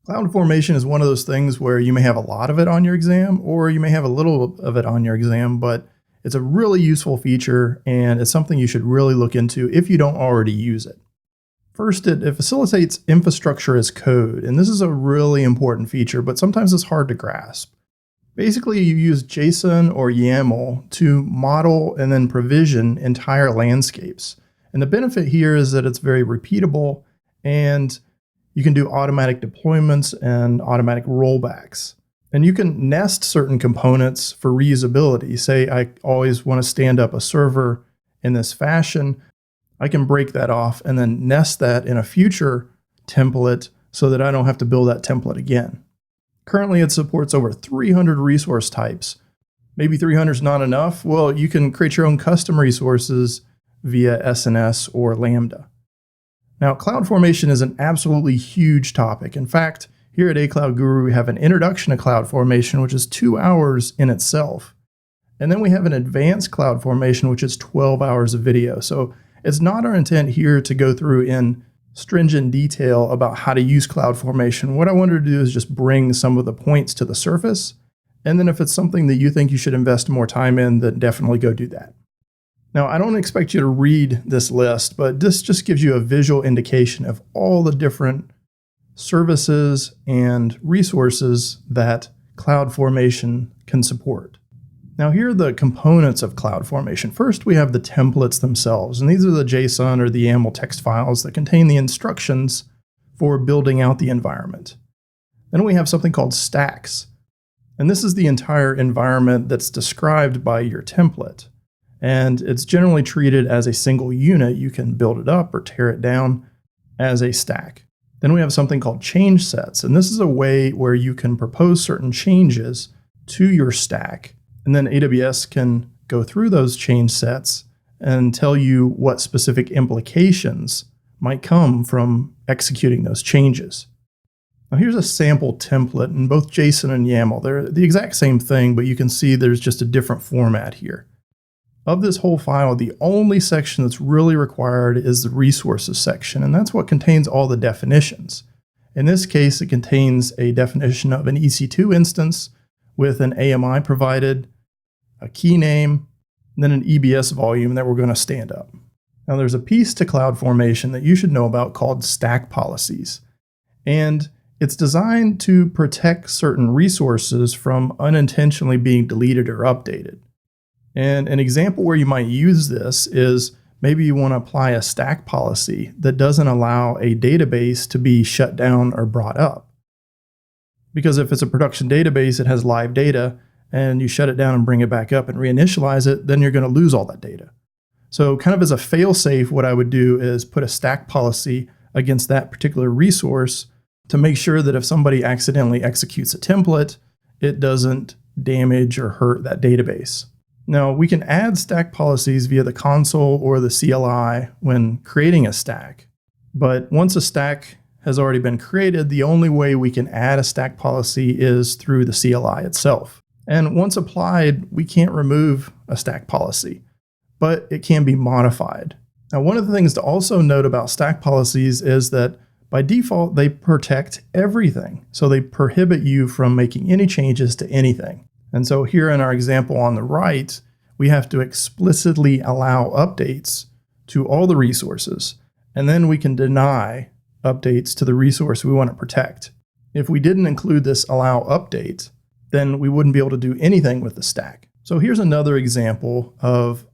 CloudFormation is one of those things where you may have a lot of it on your exam or you may have a little of it on your exam, but it's a really useful feature and it's something you should really look into if you don't already use it. First, it facilitates infrastructure as code, and this is a really important feature, but sometimes it's hard to grasp. Basically, you use JSON or YAML to model and then provision entire landscapes. And the benefit here is that it's very repeatable and you can do automatic deployments and automatic rollbacks. And you can nest certain components for reusability. Say I always want to stand up a server in this fashion. I can break that off and then nest that in a future template so that I don't have to build that template again. Currently, it supports over 300 resource types. Maybe 300 is not enough. Well, you can create your own custom resources via SNS or Lambda. Now, CloudFormation is an absolutely huge topic. In fact, here at aCloud Guru, we have an introduction to CloudFormation, which is 2 hours in itself. And then we have an advanced CloudFormation, which is 12 hours of video. So it's not our intent here to go through in stringent detail about how to use CloudFormation. What I wanted to do is just bring some of the points to the surface. And then if it's something that you think you should invest more time in, then definitely go do that. Now, I don't expect you to read this list, but this just gives you a visual indication of all the different services and resources that CloudFormation can support. Now, here are the components of CloudFormation. First, we have the templates themselves, and these are the JSON or the YAML text files that contain the instructions for building out the environment. Then we have something called stacks, and this is the entire environment that's described by your template. And it's generally treated as a single unit. You can build it up or tear it down as a stack. Then we have something called change sets, and this is a way where you can propose certain changes to your stack. And then AWS can go through those change sets and tell you what specific implications might come from executing those changes. Now here's a sample template in both JSON and YAML. They're the exact same thing, but you can see there's just a different format here. Of this whole file, the only section that's really required is the resources section, and that's what contains all the definitions. In this case, it contains a definition of an EC2 instance with an AMI provided, a key name, and then an EBS volume that we're going to stand up. Now there's a piece to CloudFormation that you should know about called stack policies. And it's designed to protect certain resources from unintentionally being deleted or updated. And an example where you might use this is maybe you want to apply a stack policy that doesn't allow a database to be shut down or brought up. Because if it's a production database, it has live data, and you shut it down and bring it back up and reinitialize it, then you're going to lose all that data. So kind of as a fail-safe, what I would do is put a stack policy against that particular resource to make sure that if somebody accidentally executes a template, it doesn't damage or hurt that database. Now, we can add stack policies via the console or the CLI when creating a stack. But once a stack has already been created, the only way we can add a stack policy is through the CLI itself. And once applied, we can't remove a stack policy, but it can be modified. Now, one of the things to also note about stack policies is that by default, they protect everything. So they prohibit you from making any changes to anything. And so here in our example on the right, we have to explicitly allow updates to all the resources, and then we can deny updates to the resource we want to protect. If we didn't include this allow update, then we wouldn't be able to do anything with the stack. So here's another example of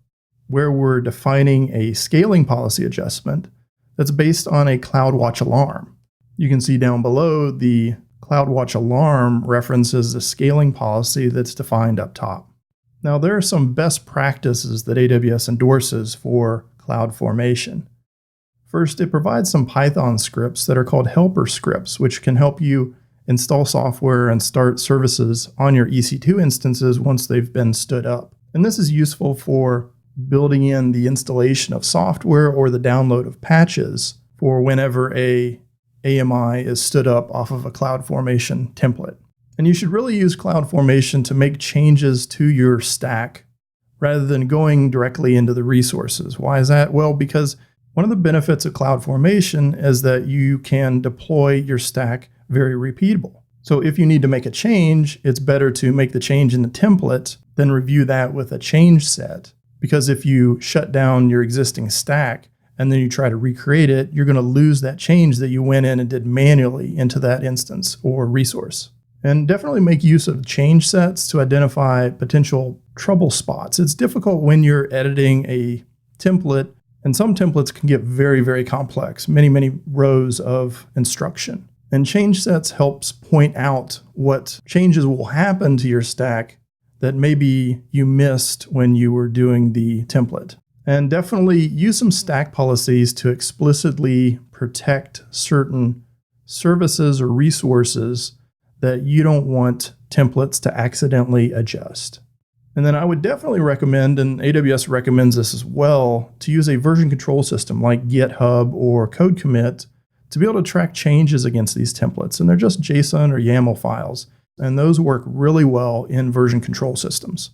where we're defining a scaling policy adjustment that's based on a CloudWatch alarm. You can see down below the CloudWatch alarm references the scaling policy that's defined up top. Now, there are some best practices that AWS endorses for CloudFormation. First, it provides some Python scripts that are called helper scripts, which can help you install software and start services on your EC2 instances once they've been stood up. And this is useful for building in the installation of software or the download of patches for whenever a AMI is stood up off of a CloudFormation template. And you should really use CloudFormation to make changes to your stack rather than going directly into the resources. Why is that? Well, because one of the benefits of CloudFormation is that you can deploy your stack very repeatable. So if you need to make a change, it's better to make the change in the template than review that with a change set. Because if you shut down your existing stack and then you try to recreate it, you're going to lose that change that you went in and did manually into that instance or resource. And definitely make use of change sets to identify potential trouble spots. It's difficult when you're editing a template, and some templates can get very, very complex, many, many rows of instruction. And change sets helps point out what changes will happen to your stack that maybe you missed when you were doing the template. And definitely use some stack policies to explicitly protect certain services or resources that you don't want templates to accidentally adjust. And then I would definitely recommend, and AWS recommends this as well, to use a version control system like GitHub or Code Commit to be able to track changes against these templates. And they're just JSON or YAML files. And those work really well in version control systems.